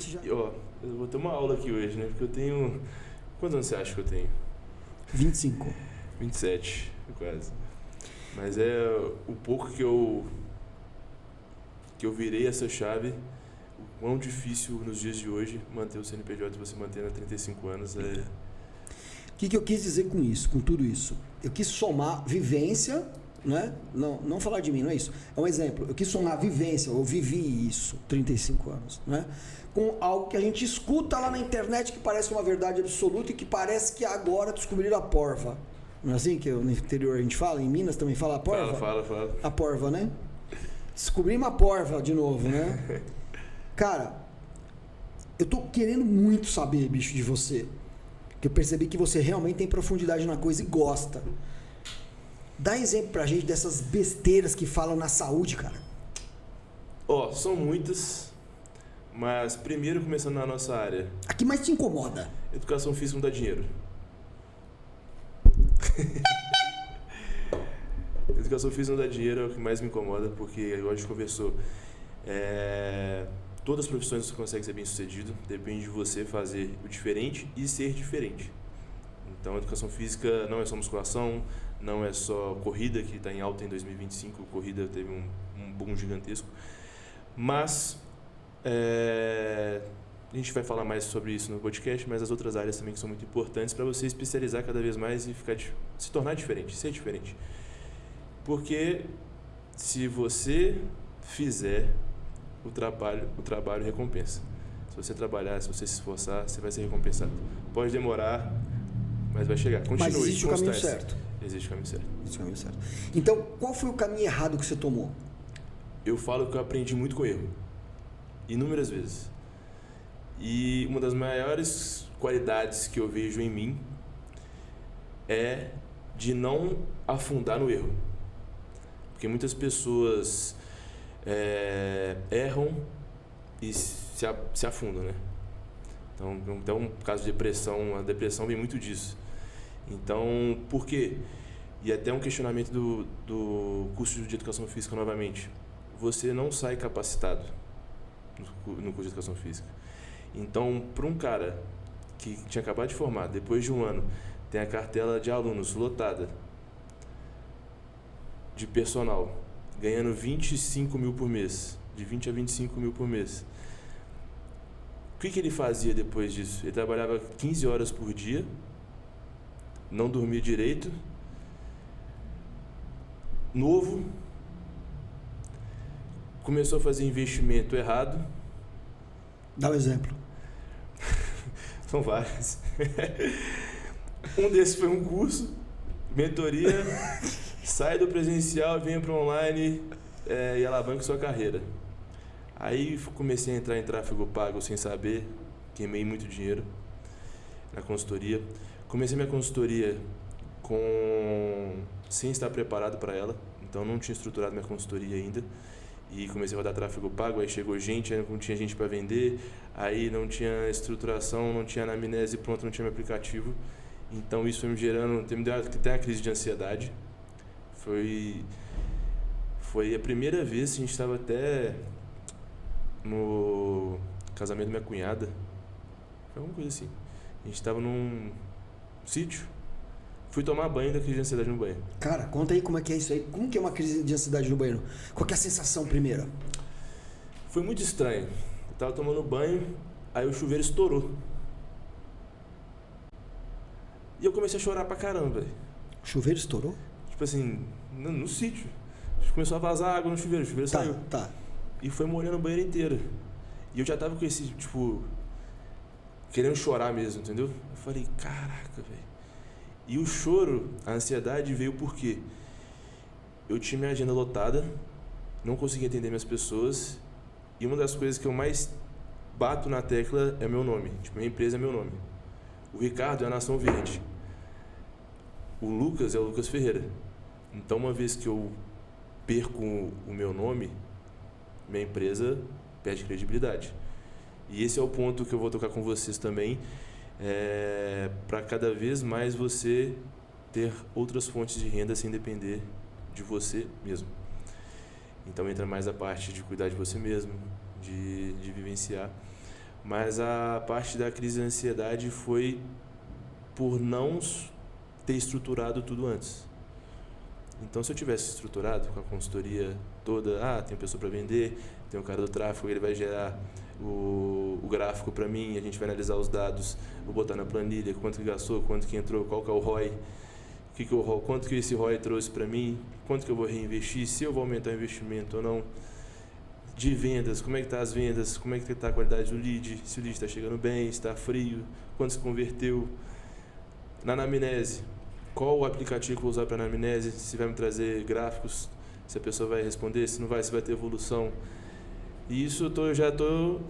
gente já... Eu vou ter uma aula aqui hoje, né? Porque eu tenho... Quantos anos você acha que eu tenho? 25. 27, quase. Mas é o pouco que eu virei essa chave, o quão difícil nos dias de hoje manter o CNPJ, você mantendo há 35 anos. O que eu quis dizer com isso, com tudo isso? Eu quis somar vivência, né? Não falar de mim, não é isso. É um exemplo. Eu quis somar vivência, eu vivi isso, 35 anos, né? Com algo que a gente escuta lá na internet que parece uma verdade absoluta e que parece que agora descobriram a porva. Não é assim que no interior a gente fala? Em Minas também fala a porva? Fala. A porva, né? Descobrimos a porva de novo, né? Cara, eu tô querendo muito saber, bicho, de você. Que eu percebi que você realmente tem profundidade na coisa e gosta. Dá exemplo pra gente dessas besteiras que falam na saúde, cara. São muitas, mas primeiro começando na nossa área. A que mais te incomoda? Educação física não dá dinheiro. Educação física não dá dinheiro é o que mais me incomoda, porque, igual a gente conversou, todas as profissões você consegue ser bem sucedido, depende de você fazer o diferente e ser diferente. Então, a educação física não é só musculação, não é só corrida, que está em alta em 2025, corrida teve um boom gigantesco, mas a gente vai falar mais sobre isso no podcast, mas as outras áreas também que são muito importantes para você especializar cada vez mais e se tornar diferente, ser diferente. Porque se você fizer o trabalho recompensa. Se você trabalhar, se você se esforçar, você vai ser recompensado. Pode demorar, mas vai chegar. Continue. Mas existe o caminho certo. Existe o caminho certo. Existe o caminho certo. Então, qual foi o caminho errado que você tomou? Eu falo que eu aprendi muito com erro. Inúmeras vezes. E uma das maiores qualidades que eu vejo em mim é de não afundar no erro. Porque muitas pessoas erram e se afundam, né? Então, no caso de depressão, a depressão vem muito disso. Então, por quê? E até um questionamento do curso de educação física novamente. Você não sai capacitado no curso de educação física. Então, para um cara que tinha acabado de formar, depois de um ano, tem a cartela de alunos lotada, de personal, ganhando 25 mil por mês, de 20 a 25 mil por mês. O que ele fazia depois disso? Ele trabalhava 15 horas por dia, não dormia direito, novo, começou a fazer investimento errado. Dá um exemplo. São vários. Um desses foi um curso, mentoria, sai do presencial, venha para online e alavanca sua carreira. Aí comecei a entrar em tráfego pago sem saber, queimei muito dinheiro na consultoria. Comecei minha consultoria sem estar preparado para ela, então não tinha estruturado minha consultoria ainda. E comecei a rodar tráfego pago, aí chegou gente, aí não tinha gente para vender, aí não tinha estruturação, não tinha anamnese pronta, não tinha meu aplicativo. Então isso foi me gerando, me deu até uma crise de ansiedade. Foi a primeira vez, a gente estava até no casamento da minha cunhada, foi alguma coisa assim. A gente estava num sítio, fui tomar banho da crise de ansiedade no banheiro. Cara, conta aí como é que é isso aí. Como que é uma crise de ansiedade no banheiro? Qual que é a sensação primeiro? Foi muito estranho. Eu tava tomando banho, aí o chuveiro estourou. E eu comecei a chorar pra caramba, velho. O chuveiro estourou? Tipo assim, no sítio. Começou a vazar água no chuveiro, o chuveiro saiu. Tá. E foi molhando o banheiro inteiro. E eu já tava com esse, tipo, querendo chorar mesmo, entendeu? Eu falei, caraca, velho. E o choro, a ansiedade veio porque eu tinha minha agenda lotada, não conseguia entender minhas pessoas, e uma das coisas que eu mais bato na tecla é meu nome. Tipo, minha empresa é meu nome. O Ricardo é a Nação Verde. O Lucas é o Lucas Ferreira. Então, uma vez que eu perco o meu nome, minha empresa perde credibilidade. E esse é o ponto que eu vou tocar com vocês também, para cada vez mais você ter outras fontes de renda sem depender de você mesmo. Então entra mais a parte de cuidar de você mesmo, de vivenciar. Mas a parte da crise de ansiedade foi por não ter estruturado tudo antes. Então, se eu tivesse estruturado com a consultoria toda, tem pessoa para vender, tem o cara do tráfego, ele vai gerar o gráfico para mim, a gente vai analisar os dados, vou botar na planilha quanto que gastou, quanto que entrou, qual que é o ROI, quanto que esse ROI trouxe para mim, quanto que eu vou reinvestir, se eu vou aumentar o investimento ou não. De vendas, como é que está as vendas, como é que está a qualidade do lead, se o lead está chegando bem, se está frio, quanto se converteu. Na anamnese, qual o aplicativo que eu vou usar para anamnese, se vai me trazer gráficos, se a pessoa vai responder, se não vai, se vai ter evolução. E isso eu já estou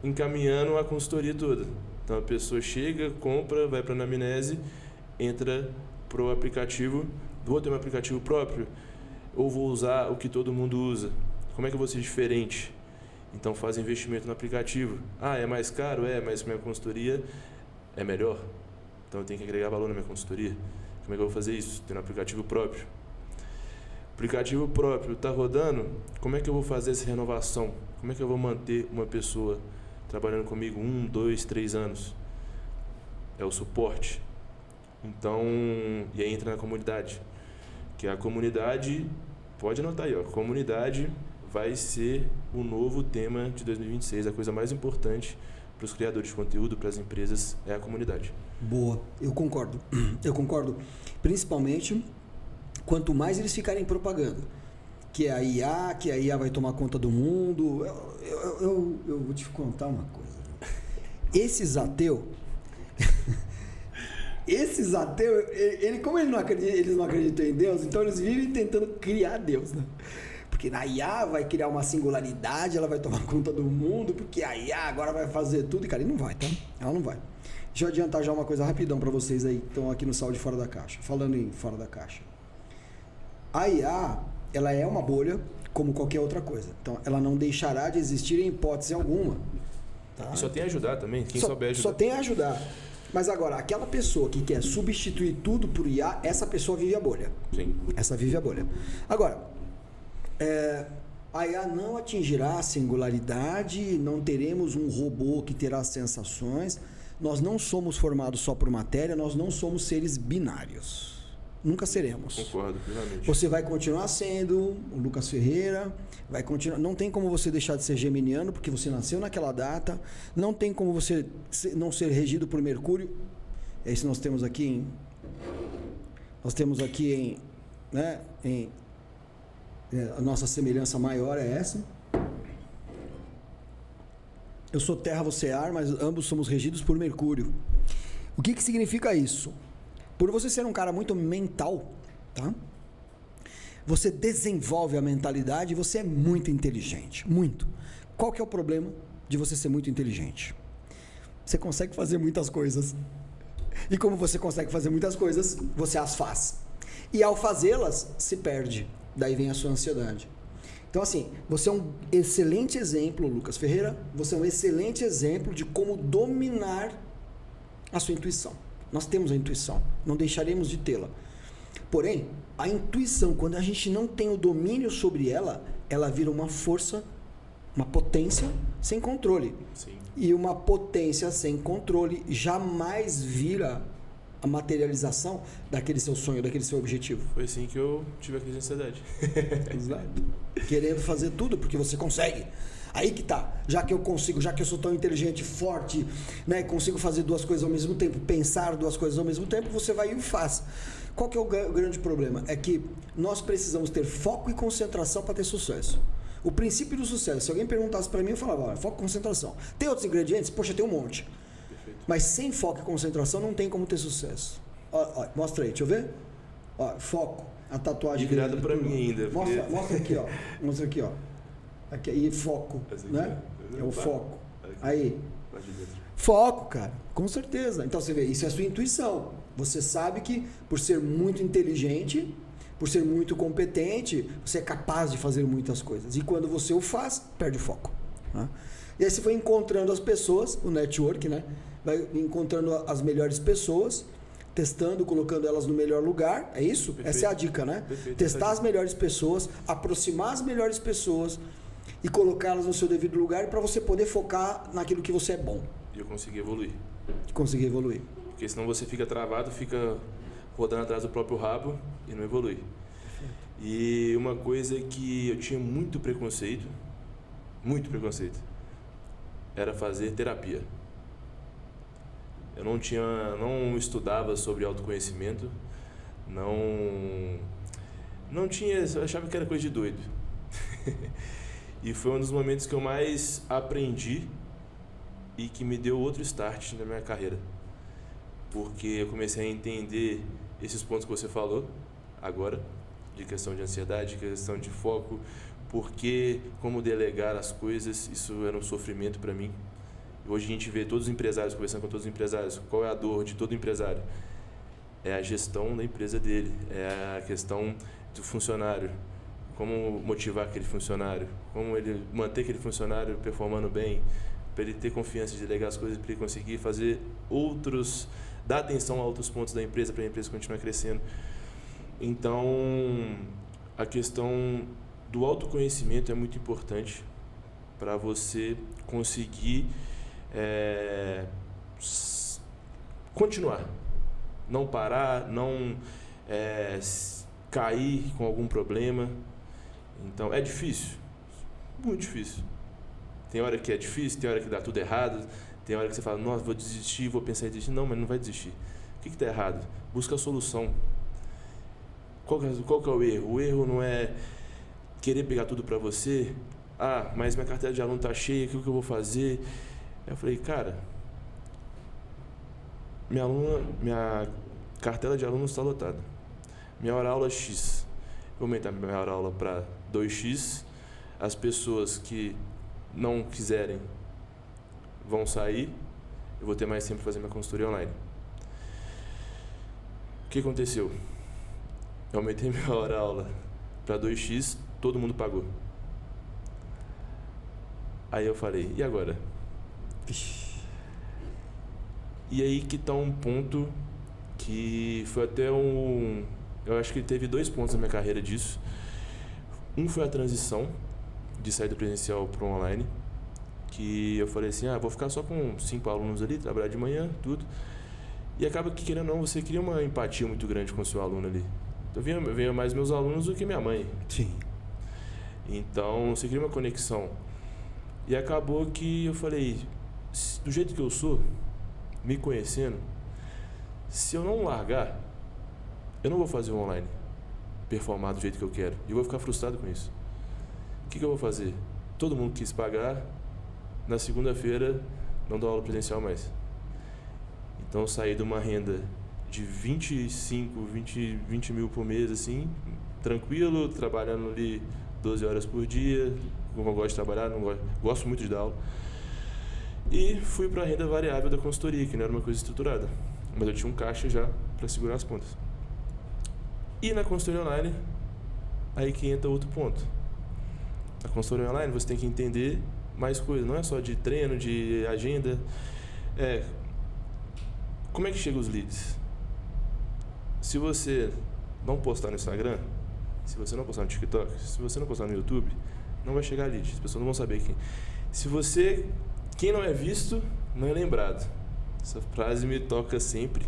encaminhando a consultoria toda. Então a pessoa chega, compra, vai para a anamnese, entra para o aplicativo, vou ter um aplicativo próprio ou vou usar o que todo mundo usa? Como é que eu vou ser diferente? Então faz investimento no aplicativo. É mais caro? Mas minha consultoria é melhor. Então eu tenho que agregar valor na minha consultoria. Como é que eu vou fazer isso? Tendo um aplicativo próprio. Aplicativo próprio está rodando, como é que eu vou fazer essa renovação? Como é que eu vou manter uma pessoa trabalhando comigo 1, 2, 3 anos? É o suporte. Então, e aí entra na comunidade. Que a comunidade, pode anotar aí, comunidade vai ser o novo tema de 2026. A coisa mais importante para os criadores de conteúdo, para as empresas, é a comunidade. Boa, eu concordo. Eu concordo. Principalmente quanto mais eles ficarem propagando que a IA vai tomar conta do mundo. Eu vou te contar uma coisa. Esses ateus, como eles não acreditam em Deus, então eles vivem tentando criar Deus, né? Porque na IA vai criar uma singularidade, ela vai tomar conta do mundo, porque a IA agora vai fazer tudo. E, cara, e não vai, tá? Ela não vai. Deixa eu adiantar já uma coisa rapidão para vocês aí que estão aqui no Saúde Fora da Caixa. Falando em Fora da Caixa. A IA, ela é uma bolha como qualquer outra coisa. Então, ela não deixará de existir em hipótese alguma. Tá? E só tem a ajudar também, quem souber ajudar. Só tem a ajudar. Mas agora, aquela pessoa que quer substituir tudo por IA, essa pessoa vive a bolha. Sim. Essa vive a bolha. Agora, a IA não atingirá a singularidade, não teremos um robô que terá sensações. Nós não somos formados só por matéria, nós não somos seres binários. Nunca seremos. Concordo, plenamente. Você vai continuar sendo o Lucas Ferreira, vai continuar. Não tem como você deixar de ser geminiano, porque você nasceu naquela data. Não tem como você não ser regido por Mercúrio. É isso que nós temos aqui a nossa semelhança maior é essa. Eu sou terra, você é ar, mas ambos somos regidos por Mercúrio. O que significa isso? Por você ser um cara muito mental, tá? Você desenvolve a mentalidade e você é muito inteligente. Muito. Qual que é o problema de você ser muito inteligente? Você consegue fazer muitas coisas. E como você consegue fazer muitas coisas, você as faz. E ao fazê-las, se perde. Daí vem a sua ansiedade. Então, assim, você é um excelente exemplo, Lucas Ferreira, você é um excelente exemplo de como dominar a sua intuição. Nós temos a intuição, não deixaremos de tê-la. Porém, a intuição, quando a gente não tem o domínio sobre ela, ela vira uma força, uma potência sem controle. Sim. E uma potência sem controle jamais vira a materialização daquele seu sonho, daquele seu objetivo. Foi assim que eu tive a crise de ansiedade. Exato. Querendo fazer tudo porque você consegue. Aí que tá. Já que eu consigo, já que eu sou tão inteligente, forte, né, consigo fazer duas coisas ao mesmo tempo, pensar duas coisas ao mesmo tempo, você vai e faz. Qual que é o grande problema? É que nós precisamos ter foco e concentração para ter sucesso. O princípio do sucesso, se alguém perguntasse para mim, eu falava, olha, foco e concentração. Tem outros ingredientes? Poxa, tem um monte. Perfeito. Mas sem foco e concentração não tem como ter sucesso. Ó, mostra aí, deixa eu ver. Ó, foco, a tatuagem. E virada para mim ainda. Mostra aqui, ó. Mostra aqui, ó. Aqui, aí, foco, né? É o foco. Aí. Foco, cara, com certeza. Então você vê, isso é a sua intuição. Você sabe que por ser muito inteligente, por ser muito competente, você é capaz de fazer muitas coisas. E quando você o faz, perde o foco. Né? E aí você vai encontrando as pessoas, o network, né? Vai encontrando as melhores pessoas, testando, colocando elas no melhor lugar. É isso? Perfeito. Essa é a dica, né? Perfeito. Testar as melhores pessoas, aproximar as melhores pessoas, E colocá-las no seu devido lugar para você poder focar naquilo que você é bom. E eu consegui evoluir. Conseguir evoluir. Porque senão você fica travado, fica rodando atrás do próprio rabo e não evolui. E uma coisa que eu tinha muito preconceito, era fazer terapia. Eu não estudava sobre autoconhecimento, não tinha, eu achava que era coisa de doido. E foi um dos momentos que eu mais aprendi e que me deu outro start na minha carreira. Porque eu comecei a entender esses pontos que você falou agora, de questão de ansiedade, de questão de foco, porque como delegar as coisas, isso era um sofrimento para mim. Hoje a gente vê todos os empresários, conversando com todos os empresários, qual é a dor de todo empresário? É a gestão da empresa dele, é a questão do funcionário, como motivar aquele funcionário, como ele manter aquele funcionário performando bem, para ele ter confiança de delegar as coisas, para ele conseguir fazer dar atenção a outros pontos da empresa, para a empresa continuar crescendo. Então, a questão do autoconhecimento é muito importante para você conseguir continuar, não parar, não cair com algum problema. Então, é difícil, muito difícil. Tem hora que é difícil, tem hora que dá tudo errado, tem hora que você fala, nossa, vou desistir, vou pensar em desistir. Não, mas não vai desistir. O que está errado? Busca a solução. Qual que é o erro? O erro não é querer pegar tudo para você. Ah, mas minha carteira de aluno está cheia, o que eu vou fazer? Eu falei, cara, minha cartela de alunos está lotada. Minha hora aula é X. Vou aumentar minha hora aula para 2X. As pessoas que não quiserem vão sair. Eu vou ter mais tempo para fazer minha consultoria online. O que aconteceu? Eu aumentei minha hora aula para 2X, todo mundo pagou. Aí eu falei, e agora? E aí que está um ponto que foi até eu acho que teve 2 pontos na minha carreira disso. Um foi a transição de sair do presencial para o online, que eu falei assim, vou ficar só com 5 alunos ali, trabalhar de manhã, tudo. E acaba que, querendo ou não, você cria uma empatia muito grande com o seu aluno ali. Eu via mais meus alunos do que minha mãe. Sim. Então, você cria uma conexão. E acabou que eu falei, do jeito que eu sou, me conhecendo, se eu não largar, eu não vou fazer o online performar do jeito que eu quero. E eu vou ficar frustrado com isso. O que eu vou fazer? Todo mundo quis pagar, na segunda-feira não dou aula presencial mais. Então eu saí de uma renda de 25, 20 mil por mês, assim, tranquilo, trabalhando ali 12 horas por dia, como eu gosto de trabalhar, gosto muito de dar aula. E fui para a renda variável da consultoria, que não era uma coisa estruturada, mas eu tinha um caixa já para segurar as pontas. E na consultoria online, aí que entra outro ponto. Na consultoria online você tem que entender mais coisas, não é só de treino, de agenda. Como é que chegam os leads? Se você não postar no Instagram, se você não postar no TikTok, se você não postar no YouTube, não vai chegar lead, as pessoas não vão saber quem. Quem não é visto, não é lembrado. Essa frase me toca sempre.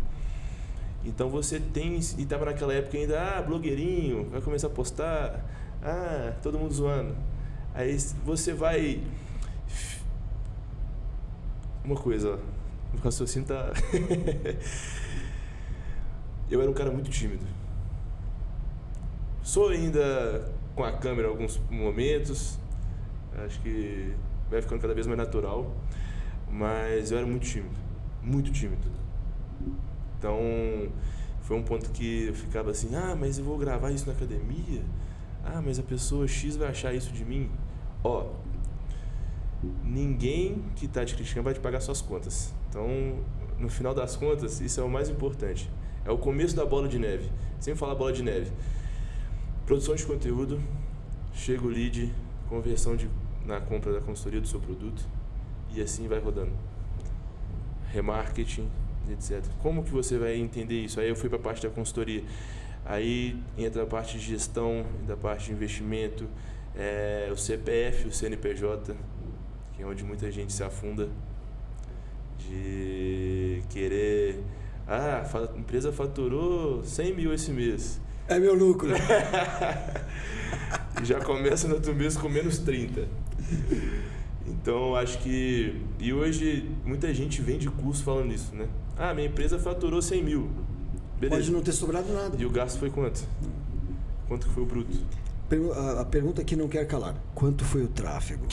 Então você tem, e estava naquela época ainda, blogueirinho, vai começar a postar, todo mundo zoando. Aí você vai... Uma coisa, ó, o raciocínio tá... Eu era um cara muito tímido. Sou ainda com a câmera em alguns momentos, acho que vai ficando cada vez mais natural, mas eu era muito tímido, muito tímido. Então, foi um ponto que eu ficava assim, mas eu vou gravar isso na academia? Mas a pessoa X vai achar isso de mim? Ninguém que está te criticando vai te pagar suas contas. Então, no final das contas, isso é o mais importante. É o começo da bola de neve. Sempre falar bola de neve. Produção de conteúdo, chega o lead, conversão na compra da consultoria do seu produto e assim vai rodando. Remarketing, etc. Como que você vai entender isso? Aí eu fui para a parte da consultoria. Aí entra a parte de gestão, da parte de investimento, o CPF, o CNPJ, que é onde muita gente se afunda de querer... a empresa faturou 100 mil esse mês. É meu lucro. Já começa no outro mês com menos 30. Então, acho que... E hoje, muita gente vende curso falando isso, né? Minha empresa faturou 100 mil. Beleza. Pode não ter sobrado nada. E o gasto foi quanto? Quanto que foi o bruto? A pergunta que não quer calar. Quanto foi o tráfego?